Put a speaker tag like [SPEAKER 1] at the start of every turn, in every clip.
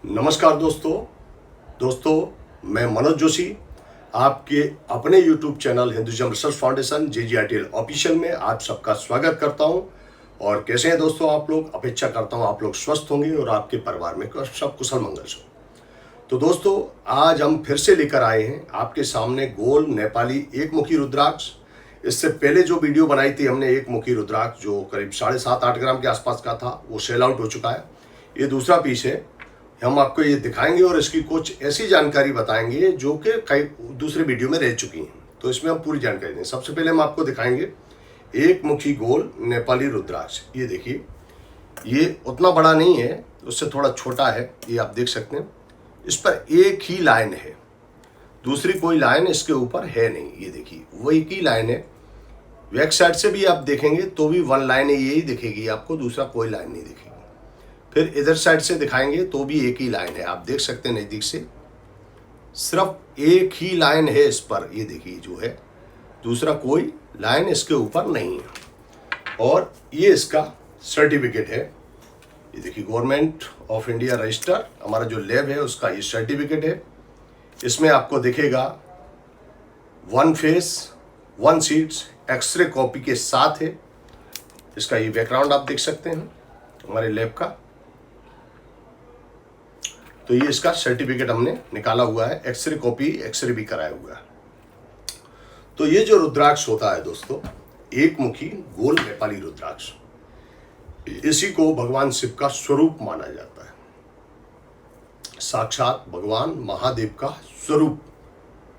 [SPEAKER 1] नमस्कार दोस्तों मैं मनोज जोशी आपके अपने YouTube channel Hinduism research foundation JGRTL official में आप सबका स्वागत करता हूं। और कैसे हैं दोस्तों आप लोग? अपेक्षा करता हूं आप लोग स्वस्थ होंगे और आपके परिवार में सब कुशल मंगल हो। तो दोस्तों आज हम फिर से लेकर आए हैं आपके सामने गोल नेपाली एक मुखी रुद्राक्ष। इससे पहले जो वीडियो बनाई थी हमने एक मुखी रुद्राक्ष जो करीब 7.5-8 ग्राम के आसपास का था, वो सेल आउट हो चुका है। ये दूसरा पीस है, हम आपको ये दिखाएंगे और इसकी कुछ ऐसी जानकारी बताएंगे जो कि कई दूसरे वीडियो में रह चुकी हैं। तो इसमें हम पूरी जानकारी दें। सबसे पहले हम आपको दिखाएंगे एक मुखी गोल नेपाली रुद्राक्ष। ये देखिए, ये उतना बड़ा नहीं है, उससे थोड़ा छोटा है। ये आप देख सकते हैं, इस पर एक ही लाइन है, दूसरी कोई लाइन इसके ऊपर है नहीं। ये देखिए, वो एक ही लाइन है। बैक साइड से भी आप देखेंगे तो भी वन लाइन है, यही दिखेगी आपको, दूसरा कोई लाइन नहीं दिखेगी। फिर इधर साइड से दिखाएंगे तो भी एक ही लाइन है, आप देख सकते हैं नज़दीक से, सिर्फ एक ही लाइन है इस पर। ये देखिए जो है, दूसरा कोई लाइन इसके ऊपर नहीं है। और ये इसका सर्टिफिकेट है। ये देखिए, गवर्नमेंट ऑफ इंडिया रजिस्टर, हमारा जो लैब है उसका ये सर्टिफिकेट है। इसमें आपको दिखेगा 1 फेस 1 शीट्स एक्सरे कॉपी के साथ है। इसका ये बैकग्राउंड आप देख सकते हैं हमारे लैब का। तो ये इसका सर्टिफिकेट हमने निकाला हुआ है, एक्सरे कॉपी, एक्सरे भी कराया हुआ है। तो ये जो रुद्राक्ष होता है दोस्तों, एक मुखी गोल नेपाली रुद्राक्ष, इसी को भगवान शिव का स्वरूप माना जाता है। साक्षात भगवान महादेव का स्वरूप,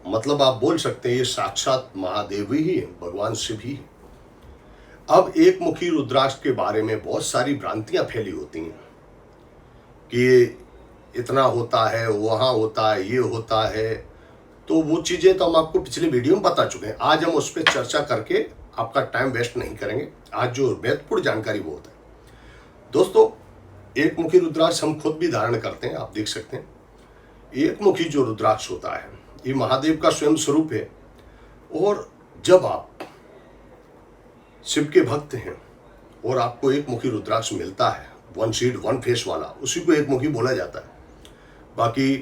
[SPEAKER 1] मतलब आप बोल सकते हैं ये साक्षात महादेव ही है, भगवान शिव ही है। अब एक मुखी रुद्राक्ष के बारे में बहुत सारी भ्रांतियां फैली होती हैं कि इतना होता है, वहाँ होता है, ये होता है। तो वो चीज़ें तो हम आपको पिछले वीडियो में बता चुके हैं। आज हम उस पर चर्चा करके आपका टाइम वेस्ट नहीं करेंगे। आज जो महत्वपूर्ण जानकारी वो होता है दोस्तों, एक मुखी रुद्राक्ष हम खुद भी धारण करते हैं, आप देख सकते हैं। एक मुखी जो रुद्राक्ष होता है ये महादेव का स्वयं स्वरूप है। और जब आप शिव के भक्त हैं और आपको एक मुखी रुद्राक्ष मिलता है, 1 शीट 1 फेस वाला, उसी को एक मुखी बोला जाता है। बाकी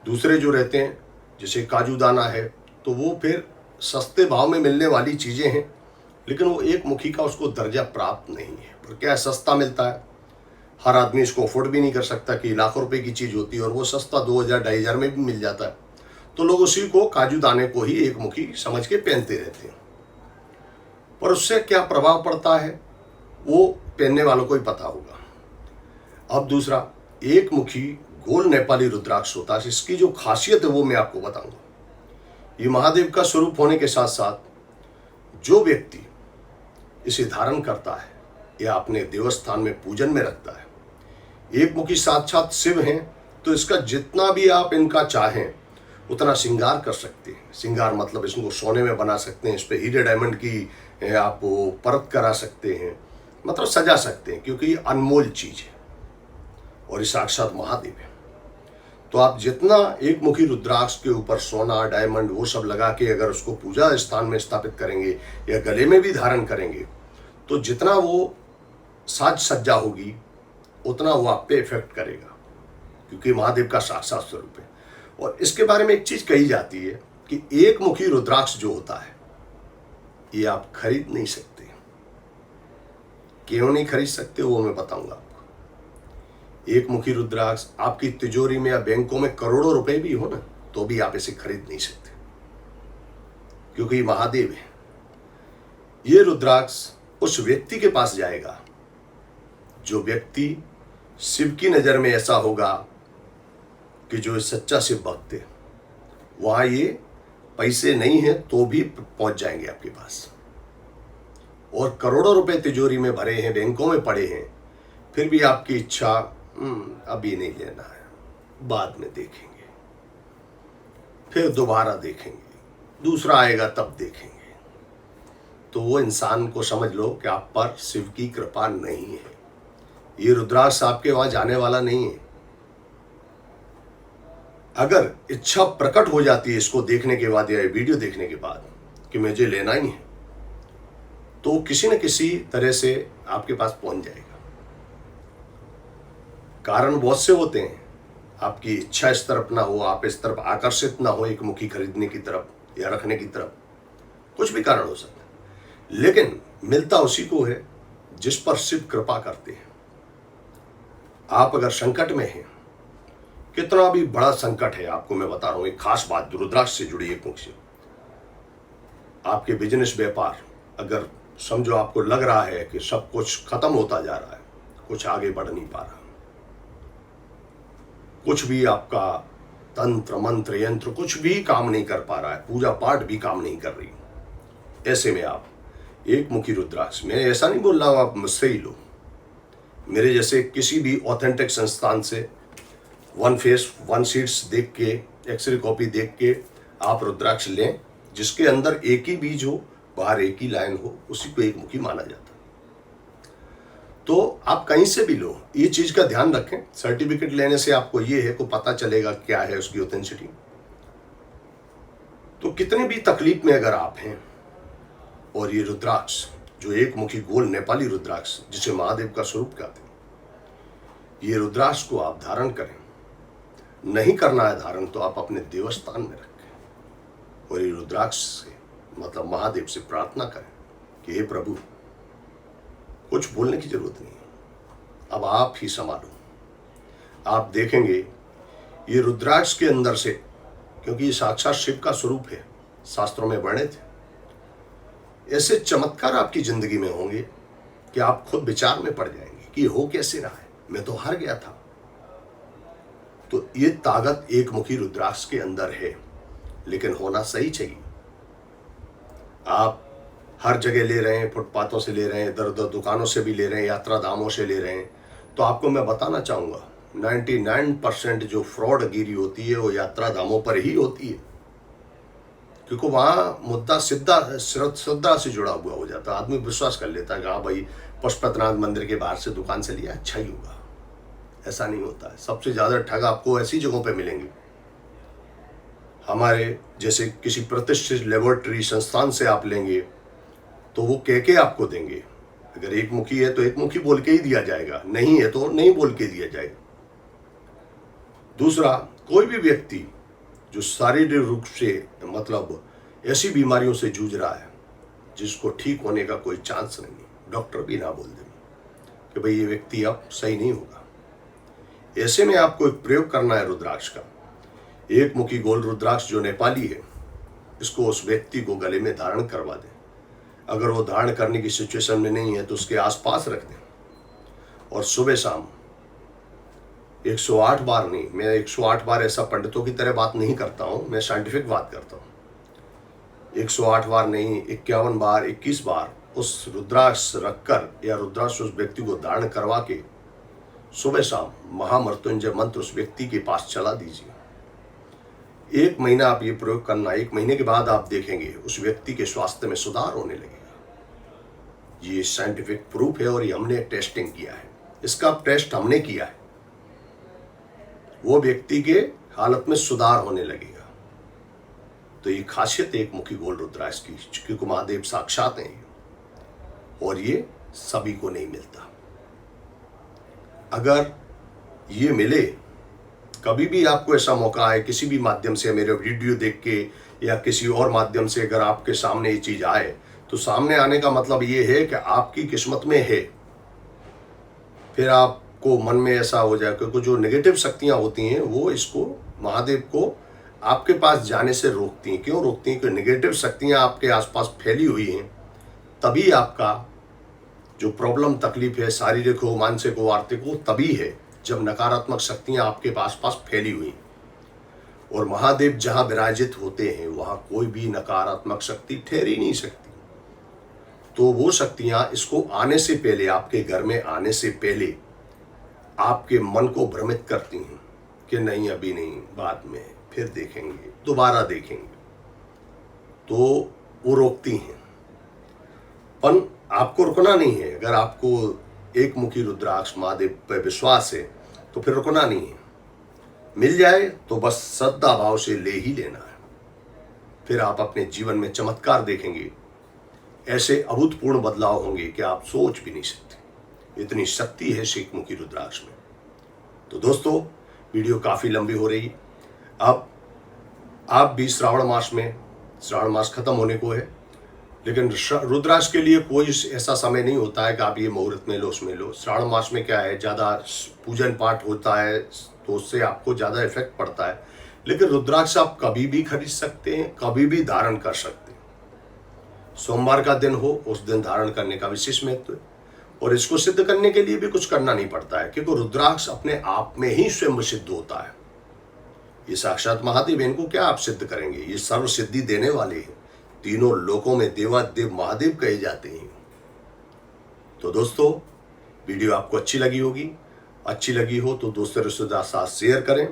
[SPEAKER 1] दूसरे जो रहते हैं जैसे काजू दाना है, तो वो फिर सस्ते भाव में मिलने वाली चीज़ें हैं, लेकिन वो एक मुखी का उसको दर्जा प्राप्त नहीं है। पर क्या है, सस्ता मिलता है, हर आदमी इसको अफोर्ड भी नहीं कर सकता कि लाखों रुपए की चीज़ होती है और वो सस्ता 2000-2500 में भी मिल जाता है। तो लोग उसी को, काजू दाने को ही एक मुखी समझ के पहनते रहते हैं। पर उससे क्या प्रभाव पड़ता है वो पहनने वालों को ही पता होगा। अब दूसरा, एक मुखी गोल नेपाली रुद्राक्ष होता है, इसकी जो खासियत है वो मैं आपको बताऊंगा। ये महादेव का स्वरूप होने के साथ साथ जो व्यक्ति इसे धारण करता है या अपने देवस्थान में पूजन में रखता है, एक मुखी साक्षात शिव हैं, तो इसका जितना भी आप इनका चाहें उतना श्रृंगार कर सकते हैं। श्रृंगार मतलब इसको सोने में बना सकते हैं, इस पर हीरे डायमंड की आप परत करा सकते हैं, मतलब सजा सकते हैं, क्योंकि ये अनमोल चीज़ है और ये साक्षात महादेव है। तो आप जितना एक मुखी रुद्राक्ष के ऊपर सोना, डायमंड वो सब लगा के अगर उसको पूजा स्थान में स्थापित करेंगे या गले में भी धारण करेंगे, तो जितना वो साज सज्जा होगी उतना वो आप पे इफेक्ट करेगा, क्योंकि महादेव का साक्षात स्वरूप है। और इसके बारे में एक चीज कही जाती है कि एक मुखी रुद्राक्ष जो होता है ये आप खरीद नहीं सकते। क्यों नहीं खरीद सकते वो मैं बताऊंगा आपको। एक मुखी रुद्राक्ष आपकी तिजोरी में या बैंकों में करोड़ों रुपए भी हो ना, तो भी आप इसे खरीद नहीं सकते, क्योंकि महादेव है। ये रुद्राक्ष उस व्यक्ति के पास जाएगा जो व्यक्ति शिव की नजर में ऐसा होगा कि जो सच्चा शिव भक्त है। वहां ये पैसे नहीं है तो भी पहुंच जाएंगे आपके पास, और करोड़ों रुपए तिजोरी में भरे हैं, बैंकों में पड़े हैं, फिर भी आपकी इच्छा अभी नहीं लेना है, बाद में देखेंगे, फिर दोबारा देखेंगे, दूसरा आएगा तब देखेंगे। तो वो इंसान को समझ लो कि आप पर शिव की कृपा नहीं है। ये रुद्राक्ष आपके वहां जाने वाला नहीं है। अगर इच्छा प्रकट हो जाती है इसको देखने के बाद या वीडियो देखने के बाद कि मुझे लेना ही है, तो किसी न किसी तरह से आपके पास पहुंच जाएगा। कारण बहुत से होते हैं, आपकी इच्छा इस तरफ ना हो, आप इस तरफ आकर्षित ना हो एक मुखी खरीदने की तरफ या रखने की तरफ, कुछ भी कारण हो सकता है, लेकिन मिलता उसी को है जिस पर शिव कृपा करते हैं। आप अगर संकट में हैं, कितना भी बड़ा संकट है, आपको मैं बता रहा हूं एक खास बात रुद्राक्ष से जुड़ी एक मुख से। आपके बिजनेस व्यापार अगर समझो आपको लग रहा है कि सब कुछ खत्म होता जा रहा है, कुछ आगे बढ़ नहीं पा रहा, कुछ भी आपका तंत्र मंत्र यंत्र कुछ भी काम नहीं कर पा रहा है, पूजा पाठ भी काम नहीं कर रही, ऐसे में आप एक मुखी रुद्राक्ष, मैं ऐसा नहीं बोल रहा हूं आप मुझसे ही लो, मेरे जैसे किसी भी ऑथेंटिक संस्थान से वन फेस वन सीड्स देख के, एक्सरे कॉपी देख के आप रुद्राक्ष लें, जिसके अंदर एक ही बीज हो, बाहर एक ही लाइन हो, उसी को एक मुखी माना जाता है। तो आप कहीं से भी लो, ये चीज का ध्यान रखें। सर्टिफिकेट लेने से आपको ये है को पता चलेगा क्या है उसकी ऑथेंटिसिटी। तो कितने भी तकलीफ में अगर आप हैं, और ये रुद्राक्ष जो एक मुखी गोल नेपाली रुद्राक्ष जिसे महादेव का स्वरूप कहते हैं, ये रुद्राक्ष को आप धारण करें। नहीं करना है धारण तो आप अपने देवस्थान में रखें और ये रुद्राक्ष से मतलब महादेव से प्रार्थना करें कि हे प्रभु, कुछ बोलने की जरूरत नहीं है, अब आप ही संभालो। आप देखेंगे ये रुद्राक्ष के अंदर से, क्योंकि ये साक्षात शिव का स्वरूप है, शास्त्रों में वर्णित है, ऐसे चमत्कार आपकी जिंदगी में होंगे कि आप खुद विचार में पड़ जाएंगे कि हो कैसे रहा है, मैं तो हार गया था। तो ये ताकत एक मुखी रुद्राक्ष के अंदर है, लेकिन होना सही चाहिए। आप हर जगह ले रहे हैं, फुटपाथों से ले रहे हैं, इधर उधर दुकानों से भी ले रहे हैं, यात्रा धामों से ले रहे हैं, तो आपको मैं बताना चाहूँगा 99% जो फ्रॉडगिरी होती है वो यात्रा धामों पर ही होती है, क्योंकि वहाँ मुद्दा सीधा श्रद्धा से जुड़ा हुआ हो जाता है। आदमी विश्वास कर लेता है कि हाँ भाई पशुपतिनाथ मंदिर के बाहर से दुकान से लिया अच्छा ही होगा। ऐसा नहीं होता है। सबसे ज़्यादा ठग आपको ऐसी जगहों पे मिलेंगे, हमारे जैसे किसी प्रतिष्ठित लेबोरेटरी संस्थान से आप लेंगे तो वो कह के आपको देंगे, अगर एक मुखी है तो एक मुखी बोल के ही दिया जाएगा, नहीं है तो नहीं बोल के दिया जाएगा। दूसरा, कोई भी व्यक्ति जो शारीरिक रूप से मतलब ऐसी बीमारियों से जूझ रहा है जिसको ठीक होने का कोई चांस नहीं, डॉक्टर भी ना बोल दें कि भाई ये व्यक्ति अब सही नहीं होगा, ऐसे में आपको एक प्रयोग करना है रुद्राक्ष का। एक मुखी गोल रुद्राक्ष जो नेपाली है, इसको उस व्यक्ति को गले में धारण करवा दें। अगर वो धारण करने की सिचुएशन में नहीं है तो उसके आसपास रख दें और सुबह शाम 108 बार नहीं, मैं 108 बार ऐसा पंडितों की तरह बात नहीं करता हूँ, मैं साइंटिफिक बात करता हूँ। 108 बार नहीं, 51 बार, 21 बार उस रुद्राक्ष रखकर या रुद्राक्ष उस व्यक्ति को धारण करवा के सुबह शाम महामृत्युंजय मंत्र उस व्यक्ति के पास चला दीजिए। 1 महीना आप ये प्रयोग करना, 1 महीने के बाद आप देखेंगे उस व्यक्ति के स्वास्थ्य में सुधार होने लगेगा। ये साइंटिफिक प्रूफ है और ये हमने टेस्टिंग किया है, इसका टेस्ट हमने किया है। वो व्यक्ति के हालत में सुधार होने लगेगा। तो ये खासियत एक मुखी गोल रुद्राक्ष की, क्योंकि महादेव साक्षात हैं और ये सभी को नहीं मिलता। अगर ये मिले, कभी भी आपको ऐसा मौका है किसी भी माध्यम से, मेरे वीडियो देख के या किसी और माध्यम से अगर आपके सामने ये चीज आए, तो सामने आने का मतलब ये है कि आपकी किस्मत में है। फिर आपको मन में ऐसा हो जाए, क्योंकि जो नेगेटिव शक्तियां होती हैं वो इसको महादेव को आपके पास जाने से रोकती हैं। क्यों रोकती हैं? क्योंकि नेगेटिव शक्तियां आपके आसपास फैली हुई हैं, तभी आपका जो प्रॉब्लम तकलीफ है, शारीरिक हो, मानसिक हो, आर्थिक हो, तभी है जब नकारात्मक शक्तियां आपके पास फैली हुई। और महादेव जहां विराजित होते हैं वहां कोई भी नकारात्मक शक्ति ठहर ही नहीं सकती। तो वो शक्तियां इसको आने से पहले, आपके घर में आने से पहले आपके मन को भ्रमित करती हैं कि नहीं अभी नहीं, बाद में, फिर देखेंगे, दोबारा देखेंगे, तो वो रोकती हैं। पर आपको रुकना नहीं है। अगर आपको एक मुखी रुद्राक्ष महादेव पर विश्वास है तो फिर रुकना नहीं है। मिल जाए तो बस श्रद्धा भाव से ले ही लेना है, फिर आप अपने जीवन में चमत्कार देखेंगे। ऐसे अभूतपूर्ण बदलाव होंगे कि आप सोच भी नहीं सकते, इतनी शक्ति है एक मुखी रुद्राक्ष में। तो दोस्तों, वीडियो काफ़ी लंबी हो रही। अब आप भी श्रावण मास खत्म होने को है, लेकिन रुद्राक्ष के लिए कोई ऐसा समय नहीं होता है कि आप ये मुहूर्त में लो उसमें लो। श्रावण मास में क्या है, ज़्यादा पूजन पाठ होता है तो उससे आपको ज़्यादा इफेक्ट पड़ता है। लेकिन रुद्राक्ष आप कभी भी खरीद सकते हैं, कभी भी धारण कर सकते हैं। सोमवार का दिन हो उस दिन धारण करने का विशेष महत्व है, और इसको सिद्ध करने के लिए भी कुछ करना नहीं पड़ता है, क्योंकि रुद्राक्ष अपने आप में ही स्वयं सिद्ध होता है। ये साक्षात महादेव, इनको क्या आप सिद्ध करेंगे, ये सर्व सिद्धि देने वाले हैं। तीनों लोकों में देवादेव महादेव कहे जाते हैं। तो दोस्तों, वीडियो आपको अच्छी लगी होगी। अच्छी लगी हो तो दोस्तों रिश्तेदार साथ शेयर करें,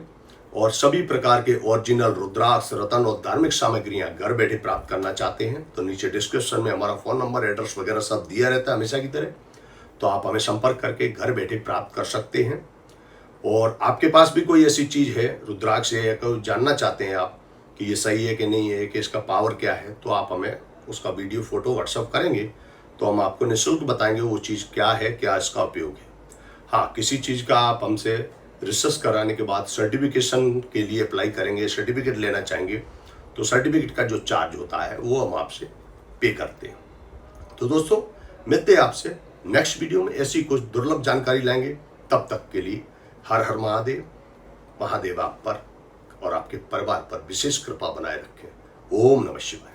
[SPEAKER 1] और सभी प्रकार के ओरिजिनल रुद्राक्ष, रतन और धार्मिक सामग्रियां घर बैठे प्राप्त करना चाहते हैं तो नीचे डिस्क्रिप्शन में हमारा फ़ोन नंबर, एड्रेस वगैरह सब दिया रहता है हमेशा की तरह। तो आप हमें संपर्क करके घर बैठे प्राप्त कर सकते हैं। और आपके पास भी कोई ऐसी चीज़ है रुद्राक्ष है, या कोई जानना चाहते हैं आप कि ये सही है कि नहीं है, कि इसका पावर क्या है, तो आप हमें उसका वीडियो फोटो व्हाट्सअप करेंगे तो हम आपको निःशुल्क बताएंगे वो चीज़ क्या है, क्या इसका उपयोग है। हाँ, किसी चीज़ का आप हमसे रिसर्च कराने के बाद सर्टिफिकेशन के लिए अप्लाई करेंगे, सर्टिफिकेट लेना चाहेंगे, तो सर्टिफिकेट का जो चार्ज होता है वो हम आपसे पे करते हैं। तो दोस्तों, मिलते हैं आपसे नेक्स्ट वीडियो में, ऐसी कुछ दुर्लभ जानकारी लाएंगे। तब तक के लिए हर हर महादेव। महादेव आप पर और आपके परिवार पर विशेष कृपा बनाए रखें। ओम नमः शिवाय।